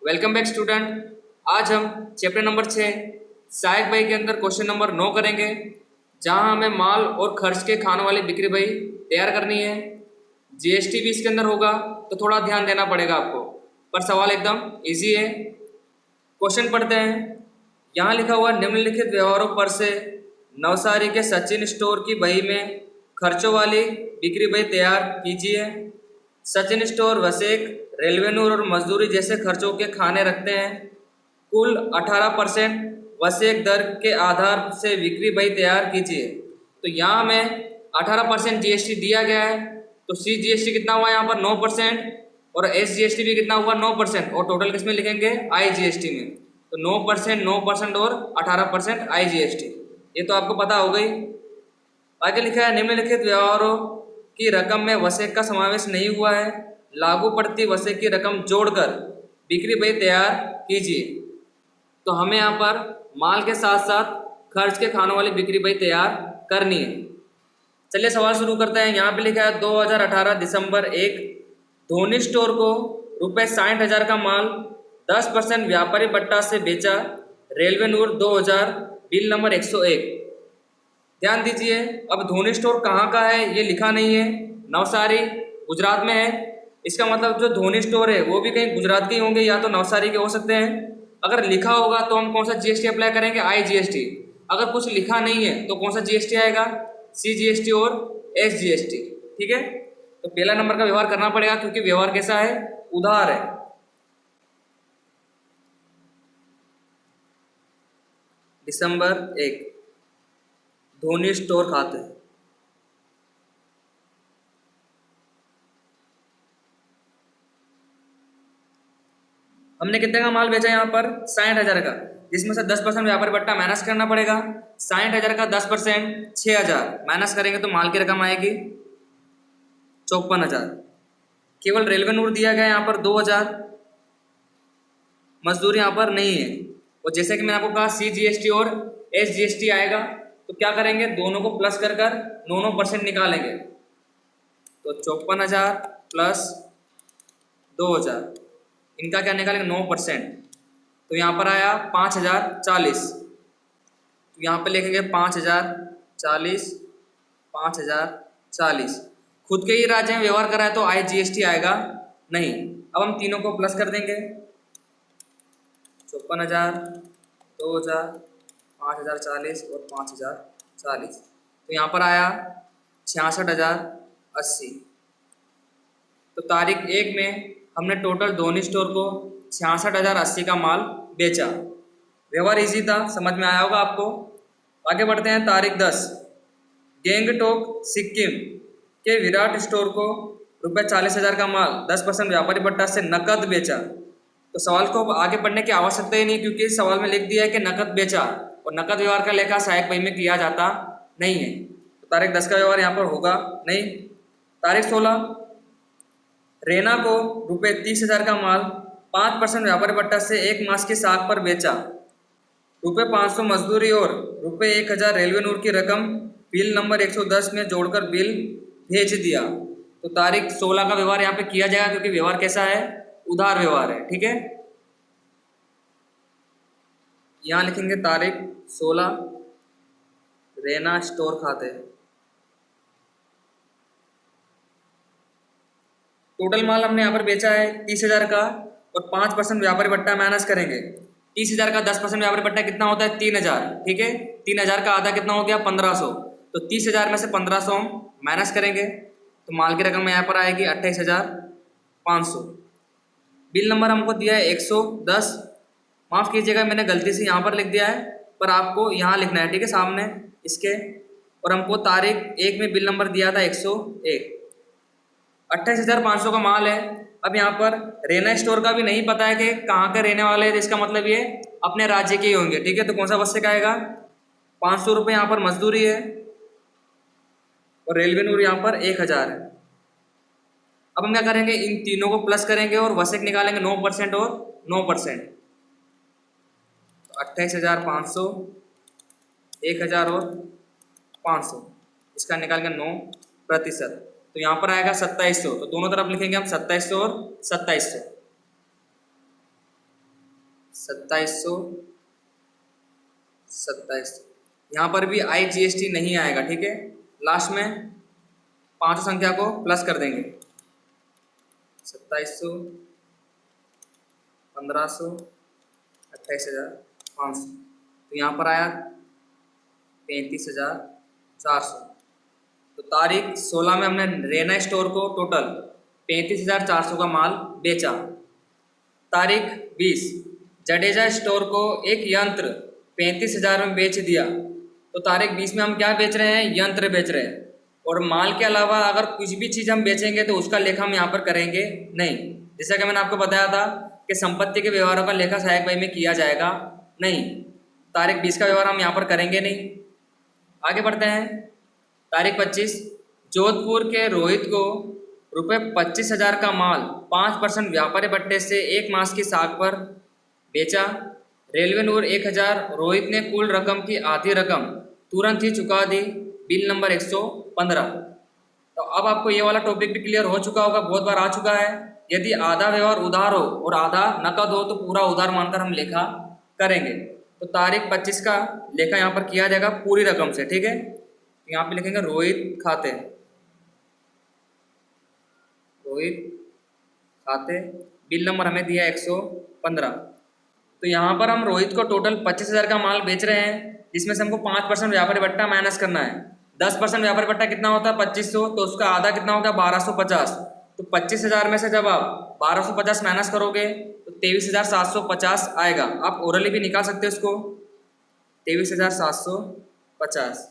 Welcome back student. आज हम chapter number 6 सहायक बही के अंदर क्वेश्चन नंबर 9 करेंगे, जहां हमें माल और खर्च के खाने वाली बिक्री बही तैयार करनी है। जीएसटी भी इसके अंदर होगा, तो थोड़ा ध्यान देना पड़ेगा आपको, पर सवाल एकदम इजी है। क्वेश्चन पढ़ते हैं। यहाँ लिखा हुआ निम्नलिखित व्यवहारों पर से नवसारी के सचिन स्टोर की बही में खर्चों वाली बिक्री बही तैयार कीजिए। सचिन स्टोर वसेक, रेलवे नूर और मजदूरी जैसे खर्चों के खाने रखते हैं। कुल 18% वसेक दर के आधार से बिक्री बही तैयार कीजिए। तो यहाँ में 18% जीएसटी दिया गया है, तो सी जीएसटी कितना हुआ यहाँ पर 9%, और एस जीएसटी भी कितना हुआ 9%, और टोटल किसमें लिखेंगे आई जीएसटी में। तो 9%, 9% और 18% आई जीएसटी, ये तो आपको पता हो गई। आगे लिखा है निम्नलिखित व्यवहारों की रकम में वसेक का समावेश नहीं हुआ है, लागू पड़ती वसेक की रकम जोड़कर बिक्री बही तैयार कीजिए। तो हमें यहाँ पर माल के साथ साथ खर्च के खानों वाली बिक्री बही तैयार करनी है। चलिए सवाल शुरू करते हैं। यहाँ पे लिखा है 2018 दिसंबर 1 धोनी स्टोर को ₹60,000 का माल 10% व्यापारी बट्टा से बेचा। रेलवे नूर 2000, बिल नंबर 101। ध्यान दीजिए, अब धोनी स्टोर कहाँ का है ये लिखा नहीं है। नवसारी गुजरात में है, इसका मतलब जो धोनी स्टोर है वो भी कहीं गुजरात के ही होंगे या तो नवसारी के हो सकते हैं। अगर लिखा होगा तो हम कौन सा जीएसटी अप्लाई करेंगे, आई जीएसटी। अगर कुछ लिखा नहीं है तो कौन सा जीएसटी आएगा, सी जीएसटी और एस जीएसटी। ठीक है, तो पहला नंबर का व्यवहार करना पड़ेगा, क्योंकि व्यवहार कैसा है, उधार है। दिसंबर 1 धोनी स्टोर खाते, हमने कितने का माल बेचा यहाँ पर 60,000 का, जिसमें से 10% व्यापारी बट्टा माइनस करना पड़ेगा। 60,000 का 10% 6,000 माइनस करेंगे तो माल की रकम आएगी 54,000। केवल रेलवे नूर दिया गया यहाँ पर 2,000, मजदूरी यहाँ पर नहीं है। और जैसे कि मैंने आपको कहा सी जीएसटी और एस जीएसटी आएगा, तो क्या करेंगे, दोनों को प्लस कर 9% निकालेंगे। तो 54,000 प्लस 2,000, इनका क्या निकालेंगे 9%, तो यहाँ पर आया 5,040। तो यहाँ पे लिखेंगे 5,040, 5,040। खुद के ही राज्य में व्यवहार कराए तो आई जीएसटी आएगा नहीं। अब हम तीनों को प्लस कर देंगे, 54,000, 2,000, 5,040 और 5,040। तो यहाँ पर आया 66,080। तो तारीख 1 में हमने टोटल धोनी स्टोर को 66,080 का माल बेचा। व्यवहार इजी था, समझ में आया होगा आपको। आगे बढ़ते हैं। तारीख 10 गैंगटोक सिक्किम के विराट स्टोर को ₹40,000 का माल 10% व्यापारी बट्टा से नकद बेचा। तो सवाल को आगे पढ़ने की आवश्यकता ही नहीं, क्योंकि सवाल में लिख दिया है कि नकद बेचा, और नकद व्यवहार का लेखा सहायक बही में किया जाता नहीं है। तो तारीख 10 का व्यवहार यहाँ पर होगा नहीं। तारीख 16 रेना को ₹30,000 का माल 5% व्यापारी बट्टा से 1 मास की साख पर बेचा। ₹500 मजदूरी और ₹1,000 रेलवे नूर की रकम बिल नंबर 110 में जोड़कर बिल भेज दिया। तो तारीख 16 का व्यवहार यहाँ पे किया जाएगा, क्योंकि व्यवहार कैसा है, उधार व्यवहार है। ठीक है, यहाँ लिखेंगे तारीख 16 रेना स्टोर खाते। टोटल माल हमने यहाँ पर बेचा है 30,000 का, और 5% व्यापारी बट्टा माइनस करेंगे। 30,000 का 10% व्यापारी बट्टा कितना होता है, 3,000। ठीक है, 3,000 का आधा कितना हो गया, 1,500। तो 30,000 में से 1,500 हम माइनस करेंगे, तो माल की रकम यहाँ पर आएगी 28,500। बिल नंबर हमको दिया है 110। माफ़ कीजिएगा, मैंने गलती से यहाँ पर लिख दिया है, पर आपको यहाँ लिखना है। ठीक है, सामने इसके। और हमको तारीख 1 में बिल नंबर दिया था 101। 28,500 का माल है। अब यहाँ पर रेना स्टोर का भी नहीं पता है कि कहाँ के रहने वाले हैं, तो इसका मतलब ये अपने राज्य के ही होंगे। ठीक है, तो कौन सा बस से का आएगा, 500 रुपये यहाँ पर मजदूरी है, और रेलवे नूर यहाँ पर 1,000 है। अब हम क्या करेंगे, इन तीनों को प्लस करेंगे और वसेक निकालेंगे 9% और 9%। तो 28,500, 1,000 और 500, इसका निकालेंगे 9%। तो यहाँ पर आएगा 2700। तो दोनों तरफ लिखेंगे हम 2700 और 2700। 2727। यहाँ पर भी IGST नहीं आएगा, ठीक है। लास्ट में पांचों संख्या को प्लस कर देंगे, 2700, 1500, 28,500। तो यहाँ पर आया 35,400। तो तारीख 16 में हमने रेना स्टोर को टोटल 35,400 का माल बेचा। तारीख 20 जडेजा स्टोर को एक यंत्र 35,000 में बेच दिया। तो तारीख 20 में हम क्या बेच रहे हैं? यंत्र बेच रहे हैं। और माल के अलावा अगर कुछ भी चीज़ हम बेचेंगे तो उसका लेखा हम यहाँ पर करेंगे नहीं। जैसा कि मैंने आपको बताया था कि संपत्ति के व्यवहारों का लेखा सहायक भाई में किया जाएगा नहीं। तारीख 20 का व्यवहार हम यहाँ पर करेंगे नहीं। आगे बढ़ते हैं। तारीख 25 जोधपुर के रोहित को रुपये 25,000 का माल 5% व्यापारी भट्टे से एक मास की साख पर बेचा। रेलवे नूर 1,000 रोहित ने कुल रकम की आधी रकम तुरंत ही चुका दी। Bill number 115। तो अब आपको ये वाला टॉपिक भी क्लियर हो चुका होगा, बहुत बार आ चुका है। यदि आधा व्यवहार उधार हो और आधा नकद हो तो पूरा उधार मानकर हम लेखा करेंगे। तो तारीख 25 का लेखा यहाँ पर किया जाएगा पूरी रकम से, ठीक है। यहाँ पे लिखेंगे रोहित खाते, रोहित खाते। बिल नंबर हमें दिया 115। तो यहाँ पर हम रोहित को टोटल 25,000 का माल बेच रहे हैं, जिसमें से हमको 5% व्यापारी भट्टा माइनस करना है। 10% व्यापारी भट्टा कितना होता है? 2500। तो उसका आधा कितना होगा? 1250। तो 25,000 में से जब आप 1250 माइनस करोगे तो 23,750 आएगा। आप ओरली भी निकाल सकते हो इसको, 23,750।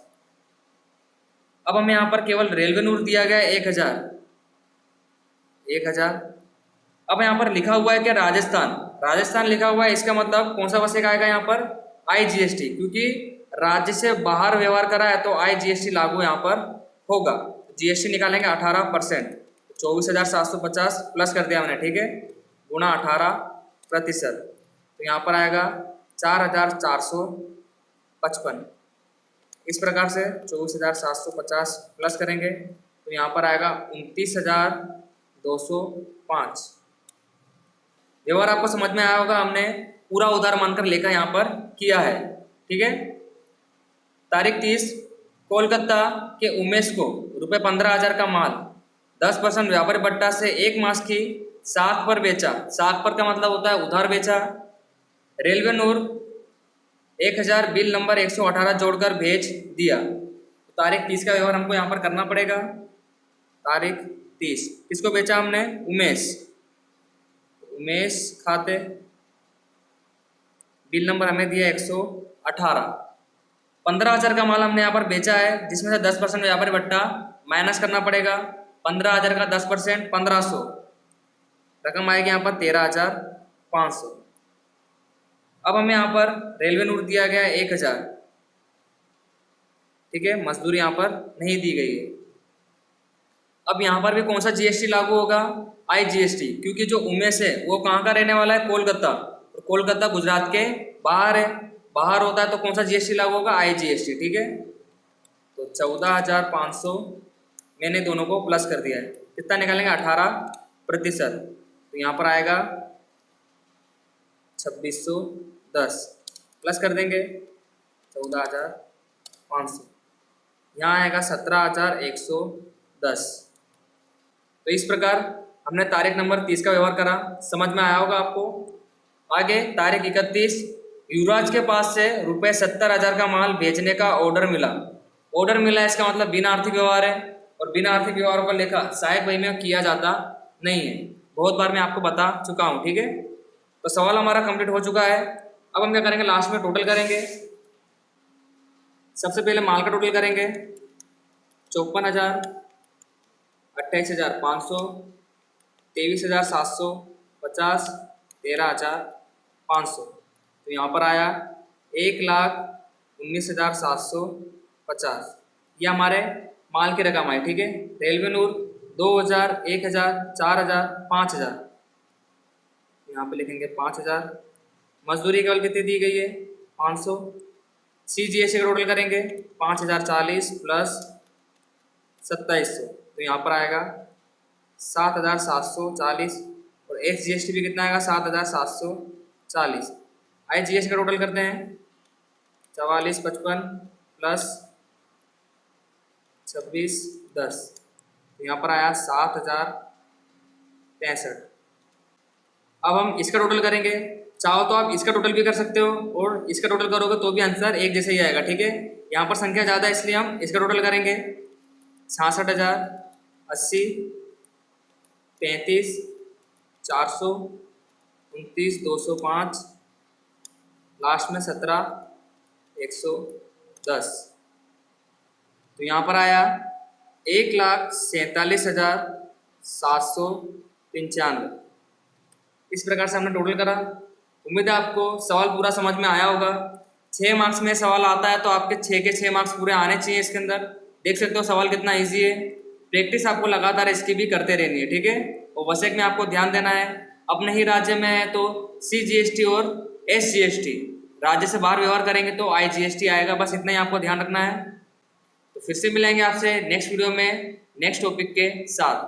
अब हमें यहाँ पर केवल रेलवे नूर दिया गया है 1,000। अब यहाँ पर लिखा हुआ है क्या? राजस्थान लिखा हुआ है। इसका मतलब कौन सा वसिक आएगा यहाँ पर? IGST, क्योंकि राज्य से बाहर व्यवहार करा है तो IGST लागू यहाँ पर होगा। GST निकालेंगे 18%। 24,750 प्लस कर दिया मैंने, ठीक है, गुणा 18%। तो यहाँ पर आएगा 4,455। इस प्रकार से 24,750 प्लस करेंगे तो यहाँ पर आएगा 29,205। व्यवहार आपको समझ में आया होगा। हमने पूरा उधार मानकर लेखा यहाँ पर किया है, ठीक है। तारीख 30 कोलकाता के उमेश को रुपये 15,000 का माल 10% व्यापारी भट्टा से एक मास की साख पर बेचा। साख पर का मतलब होता है उधार बेचा। रेलवे नूर 1,000 बिल नंबर 118 जोड़कर भेज दिया। तारीख 30 का व्यवहार हमको यहाँ पर करना पड़ेगा। तारीख 30 किसको बेचा हमने? उमेश खाते। बिल नंबर हमें दिया 118। 15,000 का माल हमने यहाँ पर बेचा है, जिसमें से 10% व्यापारी भट्टा माइनस करना पड़ेगा। 15,000 का 10% 1,500, रकम आएगी यहाँ पर 13,500। अब हमें यहाँ पर रेलवे नूर दिया गया है 1,000, ठीक है, मजदूरी यहाँ पर नहीं दी गई है। अब यहाँ पर भी कौन सा GST लागू होगा? IGST, क्योंकि जो उमेश है वो कहाँ का रहने वाला है? कोलकाता। और कोलकाता गुजरात के बाहर है, बाहर होता है तो कौन सा GST लागू होगा? IGST, ठीक है। तो 14,500 मैंने दोनों को प्लस कर दिया है। कितना निकालेंगे? 18%। तो यहाँ पर आएगा 2,610 प्लस कर देंगे 14,500, यहाँ आएगा 17,110। तो इस प्रकार हमने तारीख नंबर 30 का व्यवहार करा। समझ में आया होगा आपको। आगे तारीख 31 युवराज के पास से रुपये 70,000 का माल भेजने का ऑर्डर मिला। ऑर्डर मिला इसका मतलब बिना आर्थिक व्यवहार है, और बिना आर्थिक व्यवहारों का लेखा सहायक बही में किया जाता नहीं है। बहुत बार मैं आपको बता चुका हूँ, ठीक है। तो सवाल हमारा कंप्लीट हो चुका है। अब हम क्या करेंगे? लास्ट में टोटल करेंगे। सबसे पहले माल का टोटल करेंगे 54,000, 28,500, 23,750, 13,500। तो यहाँ पर आया 1,19,750। ये हमारे माल की रकम है, ठीक है। रेलवे नूर 2,000, 1,000, 4,000, 5,000। यहाँ पे लिखेंगे 5,000। मजदूरी केवल कितनी दी गई है? 500। CGST का टोटल करेंगे 5,040 प्लस 2,700। तो यहाँ पर आएगा 7,740, और SGST भी कितना आएगा? 7,740। IGST का टोटल करते हैं 4455 प्लस 2610, तो यहाँ पर आया 7063। अब हम इसका टोटल करेंगे, चाहो तो आप इसका टोटल भी कर सकते हो और इसका टोटल करोगे तो भी आंसर एक जैसे ही आएगा, ठीक है। यहाँ पर संख्या ज़्यादा है इसलिए हम इसका टोटल करेंगे 66,080, 35, 400, 29, 205, लास्ट में 17,110। तो यहाँ पर आया 1,47,795। इस प्रकार से हमने टोटल करा। उम्मीद है आपको सवाल पूरा समझ में आया होगा। 6 मार्क्स में सवाल आता है तो आपके 6 के 6 मार्क्स पूरे आने चाहिए इसके अंदर। देख सकते हो सवाल कितना इजी है। प्रैक्टिस आपको लगातार इसकी भी करते रहनी है, ठीक है। और वसैक में आपको ध्यान देना है, अपने ही राज्य में है तो CGST और SGST, राज्य से बाहर व्यवहार करेंगे तो IGST आएगा। बस इतना ही आपको ध्यान रखना है। तो फिर से मिलेंगे आपसे नेक्स्ट वीडियो में नेक्स्ट टॉपिक के साथ।